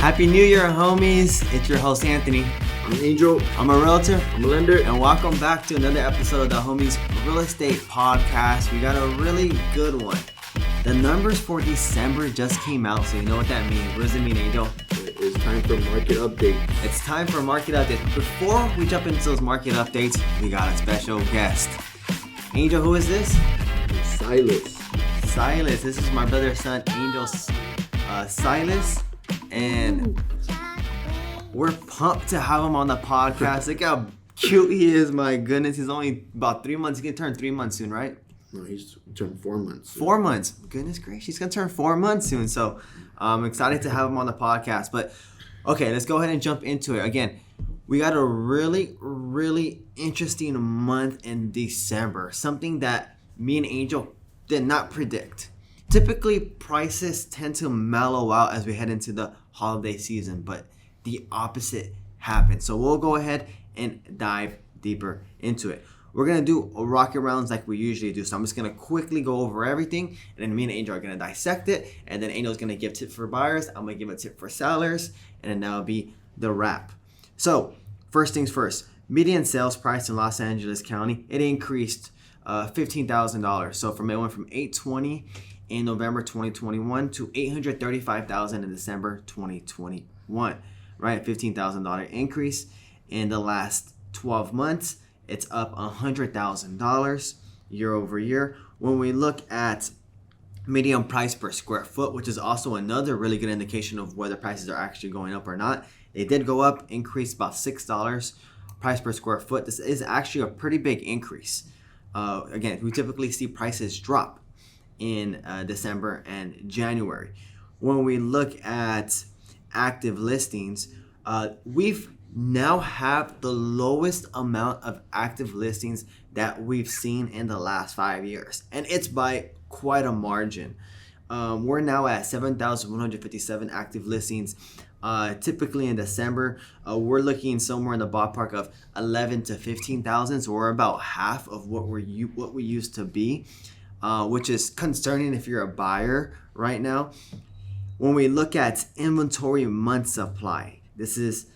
Happy New Year, homies. It's your host, Anthony. I'm Angel. I'm a realtor. I'm a lender. And welcome back to another episode of the Homies Real Estate Podcast. We got a really good one. The numbers for December just came out, so you know what that means. What does it mean, Angel? It's time for market update. It's time for market updates. Before we jump into those market updates, we got a special guest. Angel, who is this? Silas. Silas. This is my brother's son, Angel's Silas. And we're pumped to have him on the podcast. Look how cute he is, my goodness. He's only about 3 months. He's going to turn 3 months soon, right? No, he's turned 4 months. 4 months. Goodness gracious. He's going to turn 4 months soon. So I'm excited to have him on the podcast. But okay, let's go ahead and jump into it. Again, we got a really interesting month in December. Something that me and Angel did not predict. Typically, prices tend to mellow out as we head into the holiday season, but the opposite happened. So we'll go ahead and dive deeper into it. We're going to do rocket rounds like we usually do. So I'm just going to quickly go over everything, and then me and Angel are going to dissect it, and then Angel's going to give tips for buyers. I'm going to give a tip for sellers, and then that'll be the wrap. So first things first, median sales price in Los Angeles County, it increased $15,000. So it went from $820 in November 2021 to $835,000 in December 2021, right? $15,000 increase in the last 12 months. It's up $100,000 year over year. When we look at median price per square foot, which is also another really good indication of whether prices are actually going up or not, they did go up, increased about $6 price per square foot. This is actually a pretty big increase. Again, we typically see prices drop in December and January. When we look at active listings, we've now have the lowest amount of active listings that we've seen in the last 5 years, and it's by quite a margin. We're now at 7,157 active listings. Typically in December, we're looking somewhere in the ballpark of 11 to 15,000, so we're about half of what we used to be, which is concerning if you're a buyer right now. When we look at inventory month supply, this is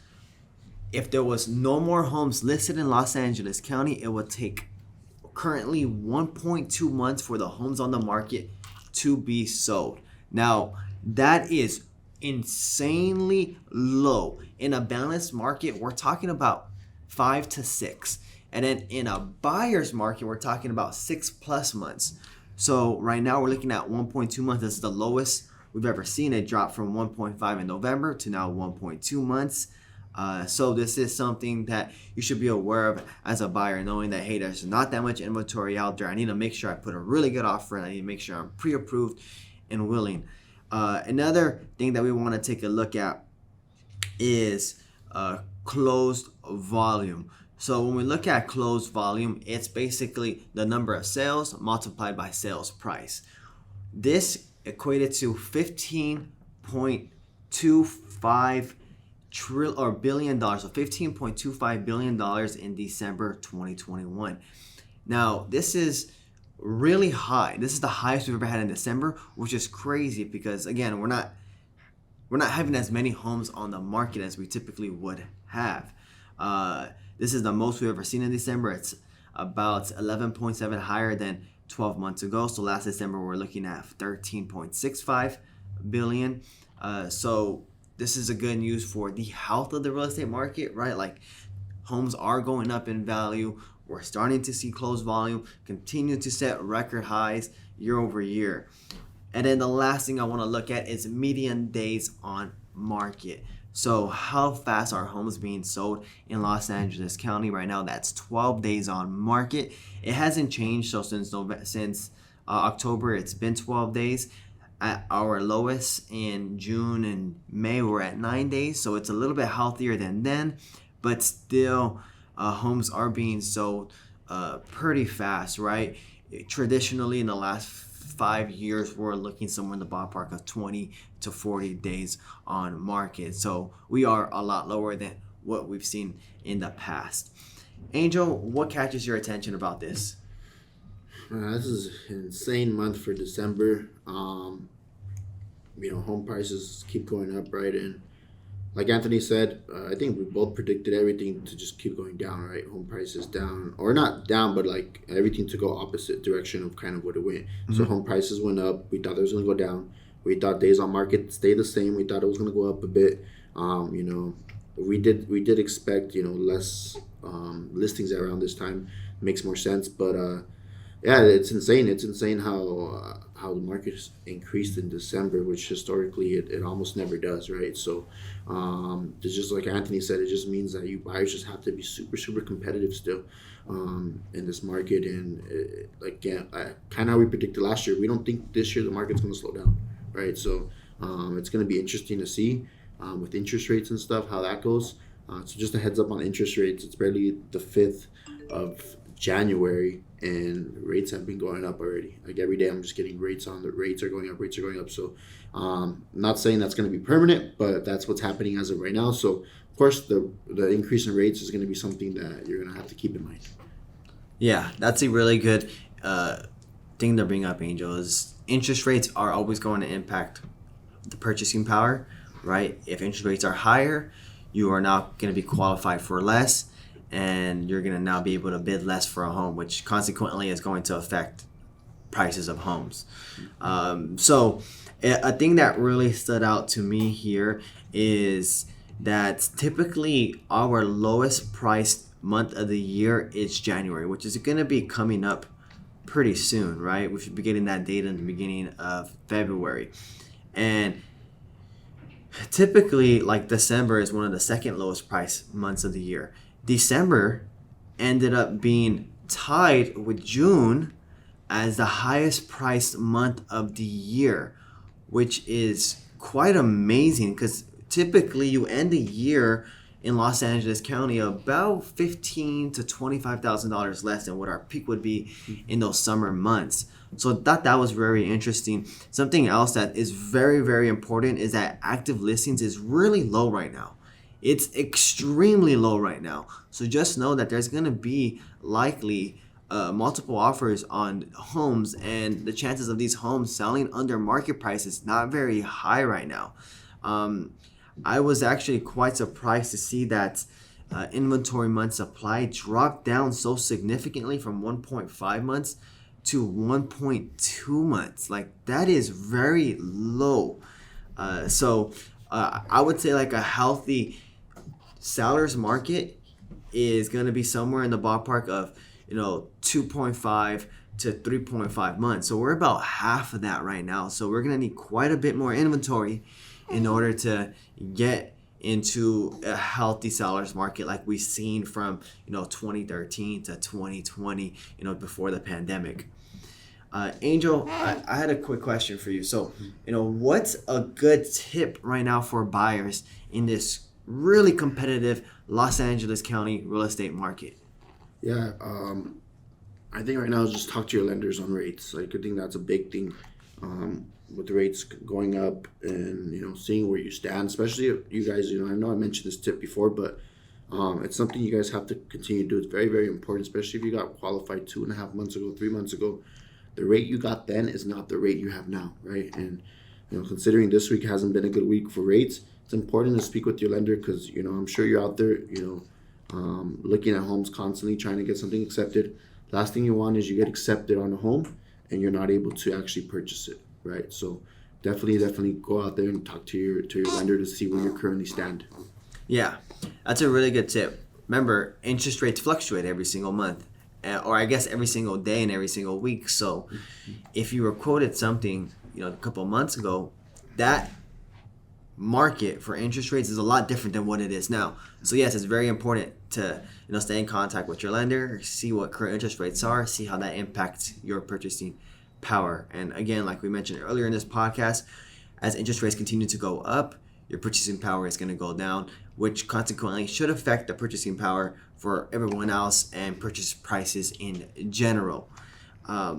if there was no more homes listed in Los Angeles County, it would take currently 1.2 months for the homes on the market to be sold. Now, that is insanely low. In a balanced market, we're talking about 5 to 6. And then in a buyer's market, we're talking about 6+ months. So right now we're looking at 1.2 months. This is the lowest we've ever seen. It dropped from 1.5 in November to now 1.2 months. So this is something that you should be aware of as a buyer, knowing that, hey, there's not that much inventory out there. I need to make sure I put a really good offer in. I need to make sure I'm pre-approved and willing. Another thing that we want to take a look at is closed volume. So when we look at closed volume, it's basically the number of sales multiplied by sales price. This equated to $15.25 billion, so $15.25 billion in December 2021. Now, this is really high. This is the highest we've ever had in December, which is crazy because, again, we're not having as many homes on the market as we typically would have. This is the most we've ever seen in December. It's about 11.7 higher than 12 months ago. So last December, we're looking at 13.65 billion. So this is a good news for the health of the real estate market, right? Like, homes are going up in value. We're starting to see closed volume continue to set record highs year over year. And then the last thing I want to look at is median days on market. So how fast are homes being sold in Los Angeles County right now? That's 12 days on market. It hasn't changed. So since October, it's been 12 days. At our lowest in June and May, we're at 9 days. So it's a little bit healthier than then, but still homes are being sold pretty fast, right? Traditionally, in the last 5 years, we're looking somewhere in the ballpark of 20 to 40 days on market. So we are a lot lower than what we've seen in the past. Angel, what catches your attention about this? This is an insane month for December. Home prices keep going up, right? And like Anthony said, I think we both predicted everything to just keep going down, right? Home prices down, or not down, but like everything to go opposite direction of kind of what it went. So home prices went up. We thought it was going to go down. We thought days on market stay the same. We thought it was going to go up a bit. We did expect less listings around this time. Makes more sense, but yeah, it's insane. It's insane how the market increased in December, which historically it almost never does, right? So, it's just like Anthony said. It just means that you buyers just have to be super super competitive still, in this market. And kind of how we predicted last year. We don't think this year the market's going to slow down, right? So, it's going to be interesting to see with interest rates and stuff how that goes. So just a heads up on interest rates. It's barely the 5th of January, and rates have been going up already. Like every day, I'm just getting rates on the rates are going up. Rates are going up. So, not saying that's going to be permanent, but that's what's happening as of right now. So, of course, the increase in rates is going to be something that you're going to have to keep in mind. Yeah, that's a really good thing to bring up, Angel. Is interest rates are always going to impact the purchasing power, right? If interest rates are higher, you are now going to be qualified for less, and you're going to now be able to bid less for a home, which consequently is going to affect prices of homes. So a thing that really stood out to me here is that typically our lowest priced month of the year is January, which is going to be coming up pretty soon, right? We should be getting that data in the beginning of February. And typically, like, December is one of the second lowest price months of the year. December ended up being tied with June as the highest priced month of the year, which is quite amazing because typically you end the year in Los Angeles County about $15,000 to $25,000 less than what our peak would be in those summer months. So I thought that was very interesting. Something else that is very, very important is that active listings is really low right now. It's extremely low right now. So just know that there's going to be likely multiple offers on homes, and the chances of these homes selling under market price is not very high right now. I was actually quite surprised to see that inventory months supply dropped down so significantly from 1.5 months to 1.2 months. Like, that is very low. So I would say like a healthy seller's market is going to be somewhere in the ballpark of 2.5 to 3.5 months. So we're about half of that right now. So we're going to need quite a bit more inventory in order to get into a healthy seller's market like we've seen from 2013 to 2020, before the pandemic. Angel, I had a quick question for you. So, what's a good tip right now for buyers in this really competitive Los Angeles County real estate market? Yeah, I think right now is just talk to your lenders on rates. Like, I think that's a big thing, with the rates going up, and seeing where you stand. Especially if you guys, I know I mentioned this tip before, but it's something you guys have to continue to do. It's very, very important, especially if you got qualified 2.5 months ago, 3 months ago. The rate you got then is not the rate you have now, right? And considering this week hasn't been a good week for rates, it's important to speak with your lender because I'm sure you're out there, looking at homes constantly, trying to get something accepted. Last thing you want is you get accepted on a home and you're not able to actually purchase it, right? So definitely go out there and talk to your lender to see where you currently stand. Yeah, that's a really good tip. Remember, interest rates fluctuate every single month, or I guess every single day and every single week. So if you were quoted something, a couple of months ago, that market for interest rates is a lot different than what it is now. So yes, it's very important to stay in contact with your lender, see what current interest rates are, see how that impacts your purchasing power. And again, like we mentioned earlier in this podcast, as interest rates continue to go up, your purchasing power is going to go down, which consequently should affect the purchasing power for everyone else and purchase prices in general.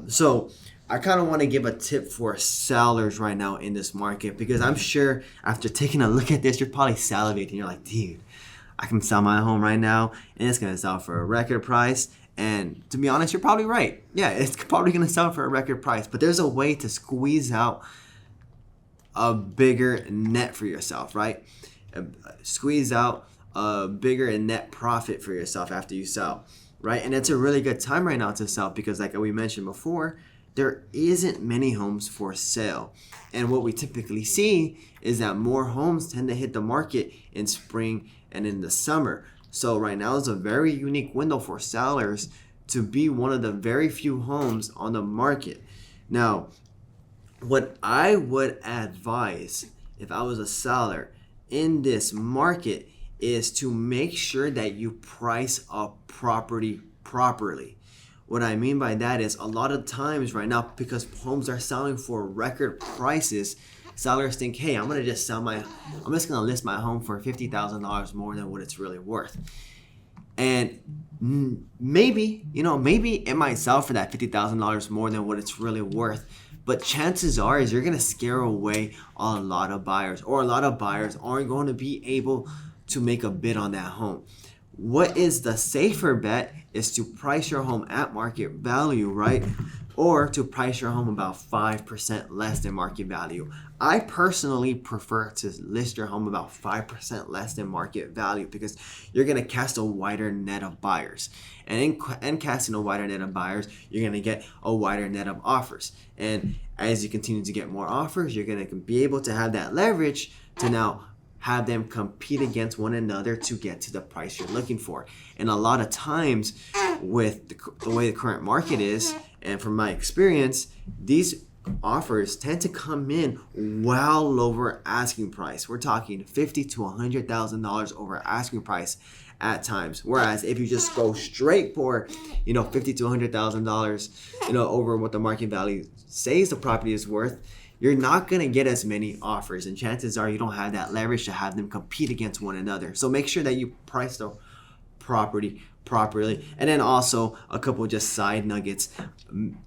So I kind of want to give a tip for sellers right now in this market, because I'm sure after taking a look at this, you're probably salivating. You're like, dude, I can sell my home right now and it's going to sell for a record price. And to be honest, you're probably right. Yeah, it's probably going to sell for a record price, but there's a way to squeeze out a bigger net for yourself, right? squeeze out a bigger net profit for yourself after you sell, right? And it's a really good time right now to sell because, like we mentioned before, there isn't many homes for sale. And what we typically see is that more homes tend to hit the market in spring and in the summer. So right now is a very unique window for sellers to be one of the very few homes on the market. Now, what I would advise if I was a seller in this market is to make sure that you price a property properly. What I mean by that is a lot of times right now, because homes are selling for record prices, sellers think, hey, I'm just gonna list my home for $50,000 more than what it's really worth. And maybe it might sell for that $50,000 more than what it's really worth. But chances are is you're gonna scare away a lot of buyers, or a lot of buyers aren't going to be able to make a bid on that home. What is the safer bet is to price your home at market value, right? Or to price your home about 5% less than market value. I personally prefer to list your home about 5% less than market value because you're going to cast a wider net of buyers. And in casting a wider net of buyers, you're going to get a wider net of offers. And as you continue to get more offers, you're going to be able to have that leverage to now have them compete against one another to get to the price you're looking for. And a lot of times with the way the current market is, and from my experience, these offers tend to come in well over asking price. We're talking $50,000 to $100,000 over asking price at times. Whereas if you just go straight for, $50,000 to $100,000, over what the market value says the property is worth, you're not going to get as many offers, and chances are you don't have that leverage to have them compete against one another. So make sure that you price the property properly. And then also a couple just side nuggets.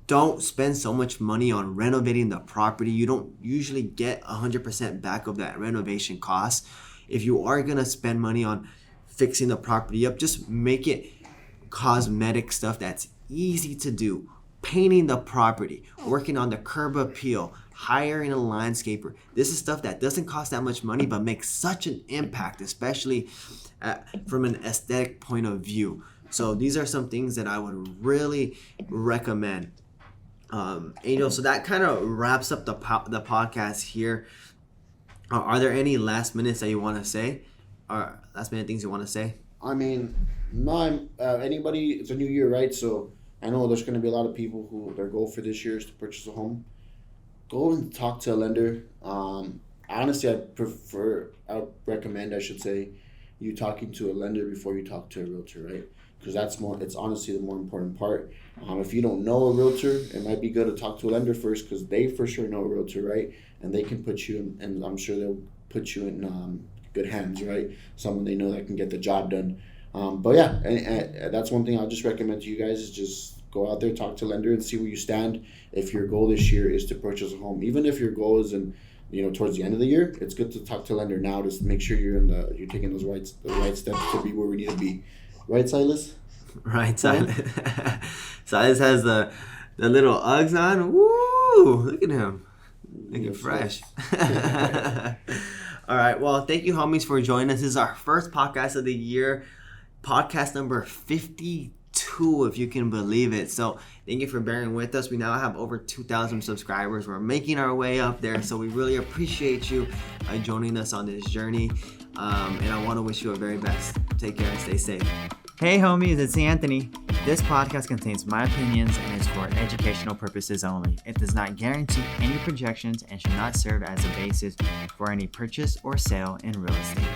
Don't spend so much money on renovating the property. You don't usually get 100% back of that renovation cost. If you are going to spend money on fixing the property up, just make it cosmetic stuff that's easy to do. Painting the property, working on the curb appeal, hiring a landscaper. This is stuff that doesn't cost that much money but makes such an impact, especially from an aesthetic point of view. So these are some things that I would really recommend. Angel, so that kind of wraps up the podcast here. Are there any last minutes that you want to say? Or last minute things you want to say? I mean, no, anybody, it's a new year, right? So I know there's going to be a lot of people who their goal for this year is to purchase a home. Go and talk to a lender. Honestly, I would recommend, you talking to a lender before you talk to a realtor, right? Because it's honestly the more important part. If you don't know a realtor, it might be good to talk to a lender first because they for sure know a realtor, right? And they can put you in, and I'm sure they'll put you in good hands, right? Someone they know that can get the job done. But yeah, and that's one thing I'll just recommend to you guys is just go out there, talk to a lender, and see where you stand. If your goal this year is to purchase a home, even if your goal is towards the end of the year, it's good to talk to a lender now to make sure you're taking the right steps to be where we need to be. Right, Silas? Right, Silas. Silas has the little Uggs on. Woo! Look at him, looking fresh. All right. Well, thank you, homies, for joining us. This is our first podcast of the year, podcast number 52, if you can believe it. So thank you for bearing with us. We now have over 2,000 subscribers. We're making our way up there. So we really appreciate you joining us on this journey. And I want to wish you a very best. Take care and stay safe. Hey homies, it's Anthony. This podcast contains my opinions and is for educational purposes only. It does not guarantee any projections and should not serve as a basis for any purchase or sale in real estate.